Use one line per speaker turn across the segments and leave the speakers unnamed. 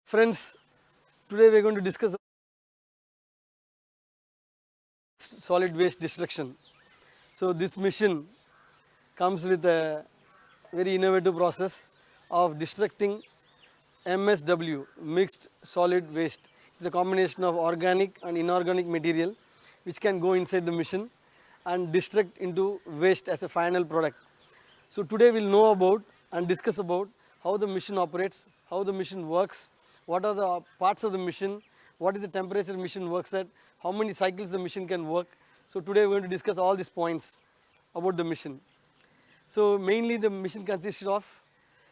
Friends, today we are going to discuss solid waste destruction. So this mission comes with a very innovative process of destructing MSW, mixed solid waste. It's a combination of organic and inorganic material which can go inside the mission and destruct into waste as a final product. So today we'll know about and discuss about how the mission operates, how the mission works, what are the parts of the mission, what is the temperature mission works at, how many cycles the mission can work. So today we're going to discuss all these points about the mission. So mainly the mission consists of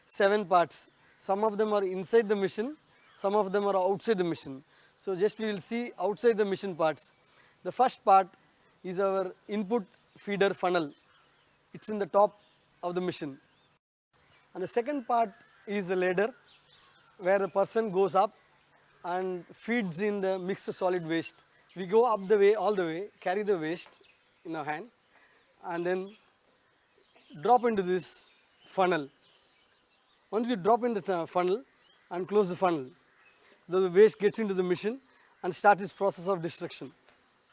7 parts. Some of them are inside the mission, some of them are outside the mission. So just we will see outside the mission parts. The first part is our input feeder funnel. It's in the top of the mission. And the second part is the ladder where the person goes up and feeds in the mixed solid waste. We go up the way, all the way, carry the waste in our hand and then drop into this funnel. Once we drop in the funnel and close the funnel, the waste gets into the mission and starts its process of destruction.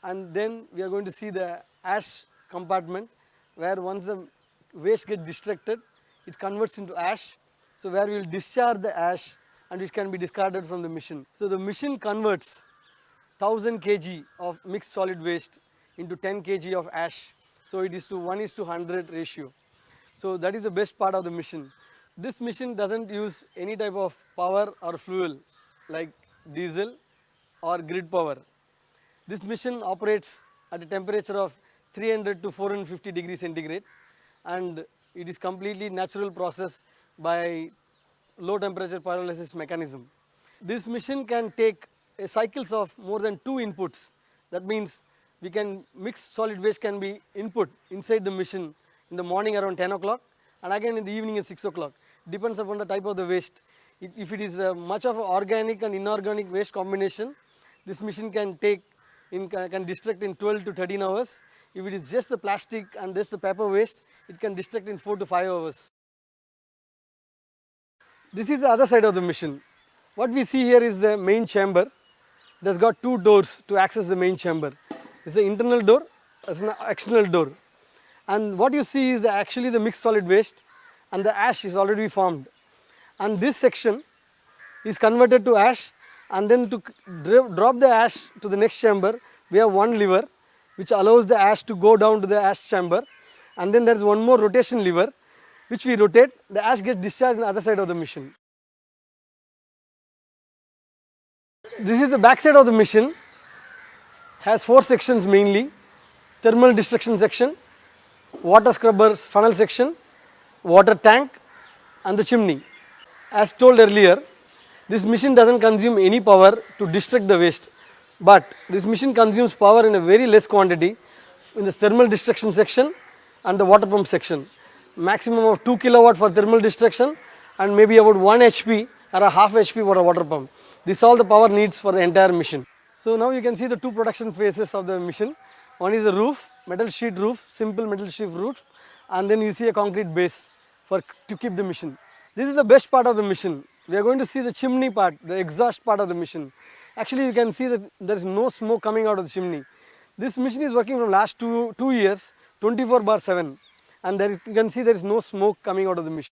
And then we are going to see the ash compartment where once the waste gets destructed, it converts into ash. So where we will discharge the ash and which can be discarded from the mission. So the mission converts 1000 kg of mixed solid waste into 10 kg of ash. So it is to 1:100 ratio. So that is the best part of the mission. This mission doesn't use any type of power or fuel like diesel or grid power. This mission operates at a temperature of 300 to 450 degrees centigrade and it is completely natural process by low temperature pyrolysis mechanism. This mission can take cycles of more than 2 inputs. That means we can mix solid waste can be input inside the mission in the morning around 10 o'clock and again in the evening at 6 o'clock. Depends upon the type of the waste. If it is much of organic and inorganic waste combination, this mission can destruct in 12 to 13 hours. If it is just the plastic and just the paper waste, it can destruct in 4 to 5 hours. This is the other side of the mission. What we see here is the main chamber. It has got 2 doors to access the main chamber. It's an internal door, it's an external door. And what you see is actually the mixed solid waste and the ash is already formed. And this section is converted to ash and then to drop the ash to the next chamber, we have one lever which allows the ash to go down to the ash chamber. And then there is one more rotation lever which we rotate, the ash gets discharged on the other side of the mission. This is the back side of the mission, has 4 sections mainly: thermal destruction section, water scrubbers funnel section, water tank and the chimney. As told earlier, this mission doesn't consume any power to destruct the waste, but this mission consumes power in a very less quantity in the thermal destruction section and the water pump section. Maximum of 2 kilowatt for thermal destruction and maybe about 1 HP or a half HP for a water pump. This is all the power needs for the entire mission. So now you can see the 2 production phases of the mission. One is the roof, metal sheet roof, simple metal sheet roof, and then you see a concrete base to keep the mission. This is the best part of the mission. We are going to see the chimney part, the exhaust part of the mission. Actually you can see that there is no smoke coming out of the chimney. This mission is working from last two years, 24/7, and you can see there is no smoke coming out of the mission.